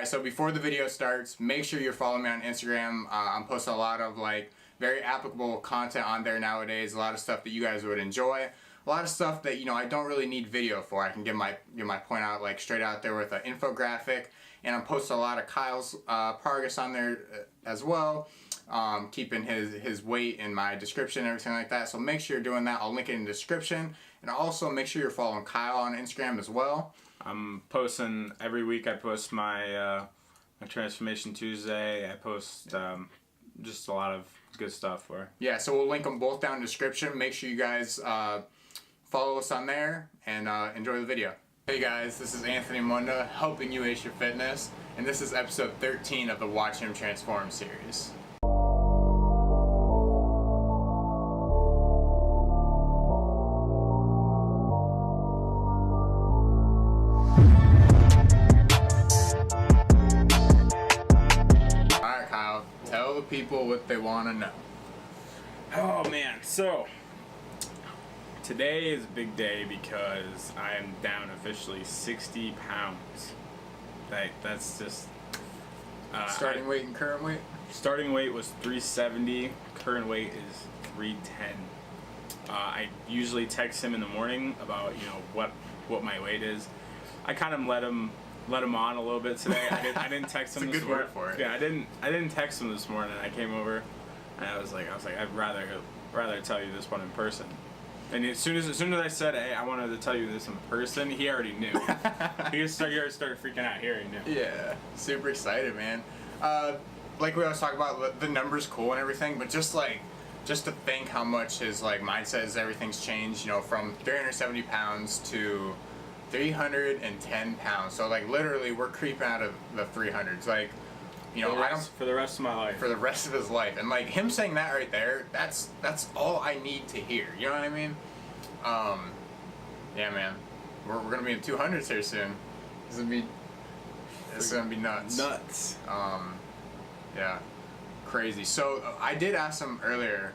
Alright, so before the video starts, make sure you're following me on Instagram. I'm posting a lot of very applicable content on there nowadays. A lot of stuff that you guys would enjoy. A lot of stuff that I don't really need video for. I can get my point out straight out there with an infographic, and I'm posting a lot of Kyle's progress on there as well. Keeping his weight in my description and everything like that. So make sure you're doing that. I'll link it in the description, and also make sure you're following Kyle on Instagram as well. I'm posting every week. I post my my Transformation Tuesday. I post just a lot of good stuff for. Yeah, so we'll link them both down in the description. Make sure you guys follow us on there and enjoy the video. Hey guys, this is Anthony Monda helping you ace your fitness, and this is episode 13 of the Watch Him Transform series. Alright Kyle, tell the people what they want to know. Oh man, so today is a big day because I am down officially 60 pounds. That's just... Starting weight and current weight? Starting weight was 370, current weight is 310. I usually text him in the morning about what my weight is. I kind of let him on a little bit today. I didn't text him. It's a good word for it. Yeah, I didn't text him this morning. I came over and I was like I'd rather tell you this one in person. And as soon as I said, hey, I wanted to tell you this in person, he already knew. He started freaking out. He already knew. Yeah, super excited, man. Like we always talk about, the numbers cool and everything, but just to think how much his mindset is, everything's changed. From 370 pounds to 310 pounds. So literally, we're creeping out of the 300s. For the rest of my life. For the rest of his life, and him saying that right there, that's all I need to hear. You know what I mean? Yeah, man. We're gonna be in 200s here soon. It's gonna be nuts. Nuts. Yeah, crazy. So I did ask him earlier,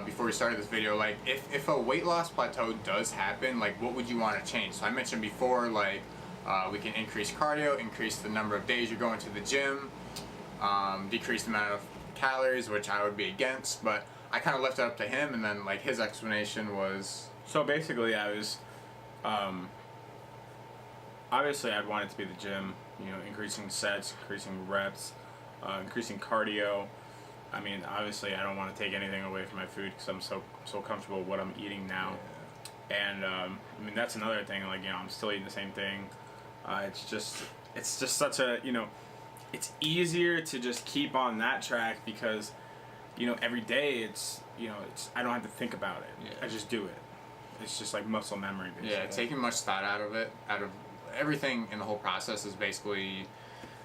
before we started this video, if a weight loss plateau does happen, what would you want to change? So I mentioned before, we can increase cardio, increase the number of days you're going to the gym. Decrease the amount of calories, which I would be against, but I kind of left it up to him, and then his explanation was... So basically I was, obviously I'd want it to be the gym, increasing sets, increasing reps, increasing cardio. I mean, obviously I don't want to take anything away from my food because I'm so comfortable with what I'm eating now. Yeah. And I mean, that's another thing, I'm still eating the same thing. It's just such a, it's easier to just keep on that track because, every day I don't have to think about it. Yeah. I just do it. It's just like muscle memory, basically. Yeah, taking much thought out of everything in the whole process is basically,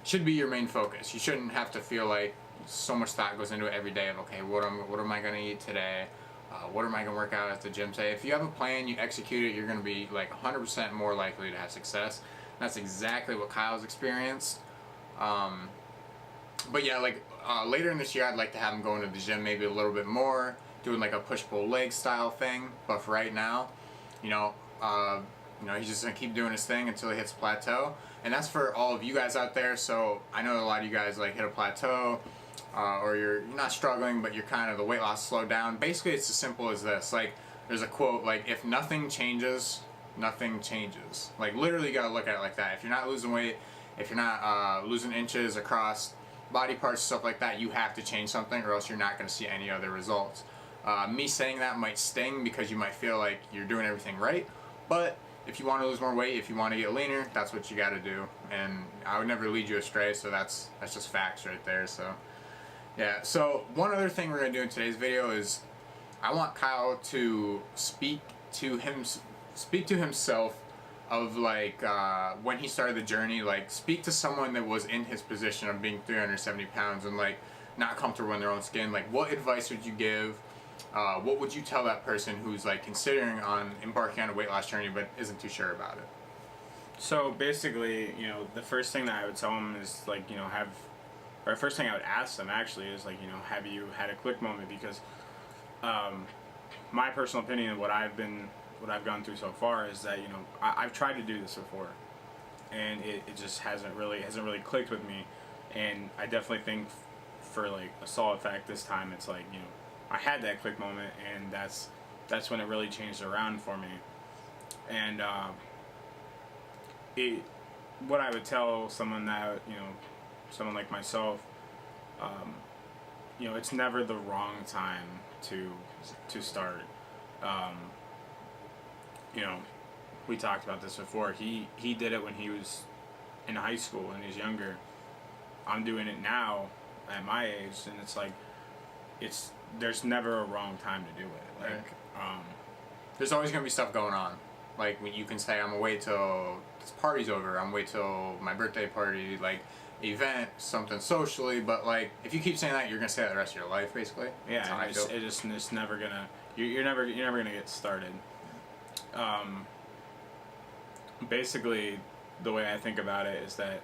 should be your main focus. You shouldn't have to feel like so much thought goes into it every day of, okay, what am I going to eat today? What am I going to work out at the gym today? If you have a plan, you execute it, you're going to be 100% more likely to have success. And that's exactly what Kyle's experienced. But yeah, later in this year, I'd like to have him going to the gym maybe a little bit more, doing a push-pull leg style thing. But for right now, he's just gonna keep doing his thing until he hits a plateau. And that's for all of you guys out there. So I know a lot of you guys hit a plateau, or you're not struggling, but you're kind of, the weight loss slowed down. Basically, it's as simple as this. There's a quote, if nothing changes, nothing changes. Literally, you gotta look at it like that. If you're not losing weight, if you're not losing inches across body parts, stuff like that, you have to change something, or else you're not going to see any other results. Me saying that might sting because you might feel like you're doing everything right, but if you want to lose more weight, if you want to get leaner, that's what you got to do, and I would never lead you astray, so that's just facts right there. So yeah, so one other thing we're going to do in today's video is I want Kyle to speak to himself of when he started the journey, speak to someone that was in his position of being 370 pounds and not comfortable in their own skin. What advice would you give? What would you tell that person who's considering on embarking on a weight loss journey but isn't too sure about it? So basically, the first thing that I would tell them is first thing I would ask them actually is have you had a click moment? Because my personal opinion of what I've gone through so far is that I've tried to do this before. and it just hasn't really clicked with me. And I definitely think for like a solid fact this time, it's like, you know, I had that click moment, and that's when it really changed around for me. And what I would tell someone that, you know, someone like myself, you know, it's never the wrong time to start. You know, we talked about this before. He did it when he was in high school and he's younger. I'm doing it now at my age, and it's like there's never a wrong time to do it. Like, right. There's always gonna be stuff going on. Like, when you can say, I'm gonna wait till this party's over. I'm gonna wait till my birthday party, like event, something socially. But like, if you keep saying that, you're gonna say that the rest of your life, basically. Yeah, it's never gonna. You're never gonna get started. Basically, the way I think about it is that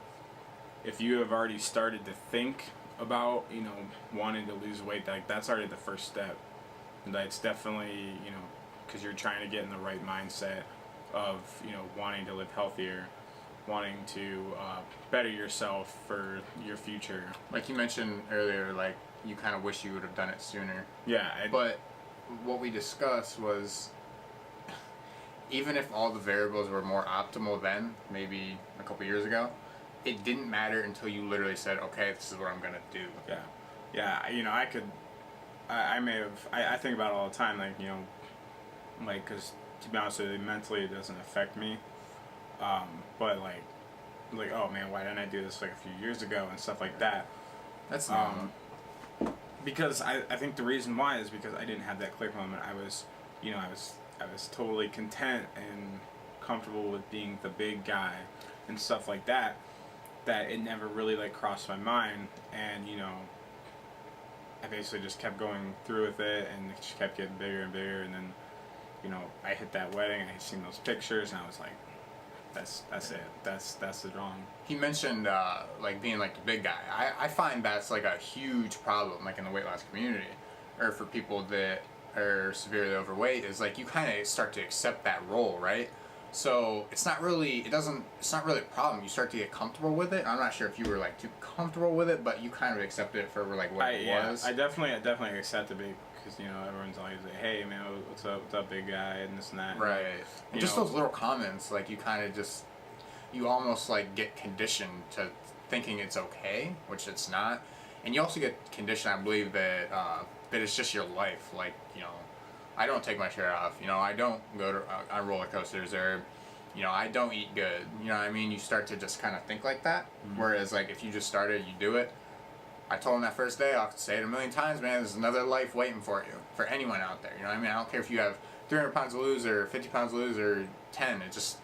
if you have already started to think about, you know, wanting to lose weight, that's already the first step. That's definitely, you know, because you're trying to get in the right mindset of, you know, wanting to live healthier, wanting to better yourself for your future. Like you mentioned earlier, like, you kind of wish you would have done it sooner. Yeah. But what we discussed was, even if all the variables were more optimal then, maybe a couple years ago, it didn't matter until you literally said, okay, this is what I'm gonna do. Yeah. Yeah, you know, I may have, I think about it all the time, like, you know, like, because to be honest with you, mentally it doesn't affect me, but like, oh man, why didn't I do this like a few years ago and stuff like that. That's because I think the reason why is because I didn't have that click moment. I was, you know, I was totally content and comfortable with being the big guy and stuff like that, that it never really like crossed my mind. And, you know, I basically just kept going through with it, and it just kept getting bigger and bigger. And then, you know, I hit that wedding, I had seen those pictures, and I was like, that's it. That's the drawing. He mentioned like being like the big guy. I find that's like a huge problem, like in the weight loss community, or for people that are severely overweight, is like you kind of start to accept that role, right? So it's not really a problem. You start to get comfortable with it. I'm not sure if you were like too comfortable with it, but you kind of accepted it for like what it was. I definitely accepted it, because, you know, everyone's always like, hey man, what's up big guy, and this and that. Right. And just those little comments, like, you kind of just, you almost like get conditioned to thinking it's okay, which it's not. And you also get conditioned, I believe, that that it's just your life. Like, you know, I don't take my shirt off. You know, I don't go to on roller coasters, or, you know, I don't eat good. You know what I mean? You start to just kind of think like that. Mm-hmm. Whereas, like, if you just started, you do it. I told him that first day, I'll say it a million times, man, there's another life waiting for you. For anyone out there. You know what I mean? I don't care if you have 300 pounds to lose, or 50 pounds to lose, or 10. It just,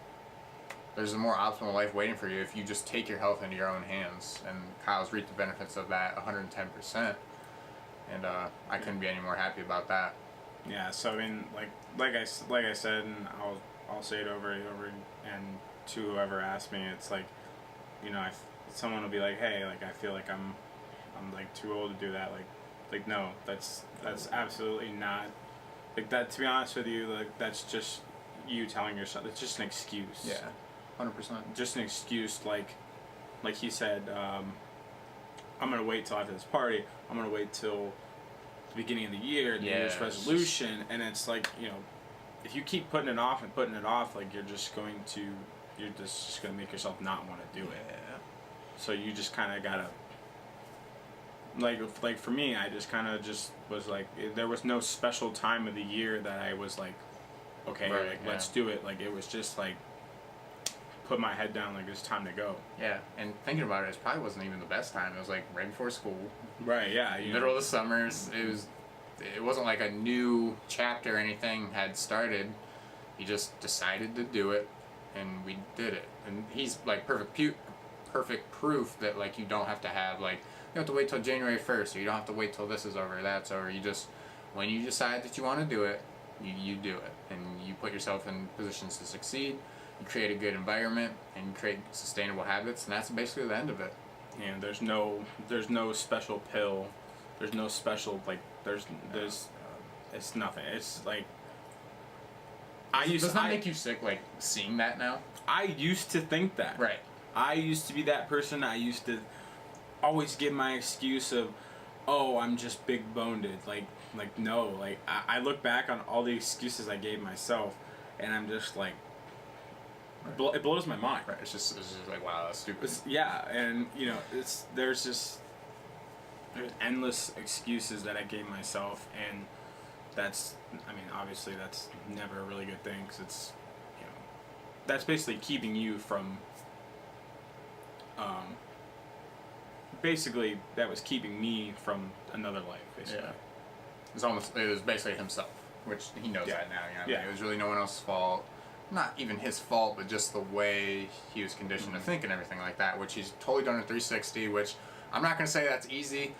there's a more optimal life waiting for you if you just take your health into your own hands. And Kyle's reaped the benefits of that 110%. And I couldn't be any more happy about that. Yeah, so I mean, like I said, and I'll say it over and over, and to whoever asked me, it's like, you know, someone will be like, hey, like, I feel like I'm like too old to do that. Like no, that's absolutely not, like, that. To be honest with you, like, that's just you telling yourself. It's just an excuse. Yeah, 100%. Just an excuse. Like he said, I'm gonna wait till after this party. I'm gonna wait till the beginning of the year, the New Year's resolution, and it's like, you know, if you keep putting it off, like, you're just gonna make yourself not want to do it. Yeah. So you just kind of gotta, like for me, I just kind of just was like, there was no special time of the year that I was like, okay, right, like, let's do it. Like, it was just like, put my head down, like, it's time to go. Yeah, and thinking about it, it probably wasn't even the best time. It was like right before school. Right, yeah. Middle of the summers. It wasn't like a new chapter or anything had started. He just decided to do it, and we did it. And he's like perfect proof that, like, you don't have to have, like, you don't have to wait till January 1st, or you don't have to wait till this is over, that's over. You just, when you decide that you want to do it, you do it. And you put yourself in positions to succeed. You create a good environment, and you create sustainable habits, and that's basically the end of it. And there's no special pill. There's no special, like, there's it's nothing. It's like, Does that make you sick, like, seeing that now? I used to think that. Right. I used to be that person. I used to always give my excuse of, oh, I'm just big boned. Like no, like I look back on all the excuses I gave myself, and I'm just like, it blows my mind. Right. It's just like, wow, that's stupid. Yeah, and you know, there's endless excuses that I gave myself, and that's, I mean, obviously that's never a really good thing, because it's, you know, that's basically keeping you from, basically that was keeping me from another life, basically. Yeah. It was basically himself, which he knows that now. You know what I mean? It was really no one else's fault. Not even his fault, but just the way he was conditioned to think and everything like that, which he's totally done in 360, which I'm not going to say that's easy.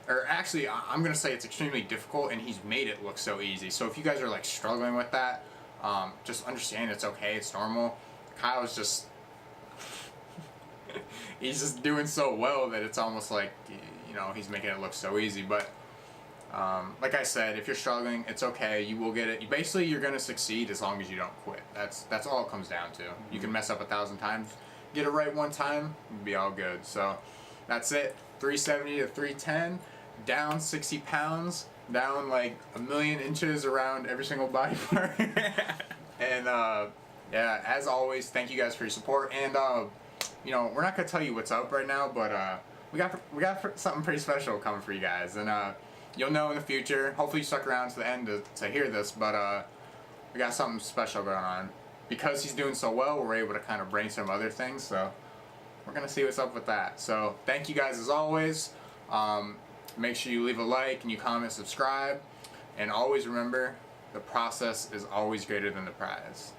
Or actually, I'm going to say it's extremely difficult, and he's made it look so easy. So if you guys are like struggling with that, just understand it's okay, it's normal. Kyle's just, he's just doing so well that it's almost like, you know, he's making it look so easy. But like I said, if you're struggling, it's okay. You will get it. You're gonna succeed as long as you don't quit. That's all it comes down to. You can mess up 1,000 times, get it right one time, you'll be all good. So that's it. 370 to 310, down 60 pounds, down like 1,000,000 inches around every single body part. And yeah, as always, thank you guys for your support. And you know, we're not gonna tell you what's up right now, but we got something pretty special coming for you guys, and you'll know in the future. Hopefully you stuck around to the end to hear this, but we got something special going on. Because he's doing so well, we're able to kind of brainstorm other things, so we're going to see what's up with that. So thank you guys as always. Make sure you leave a like and you comment, subscribe, and always remember, the process is always greater than the prize.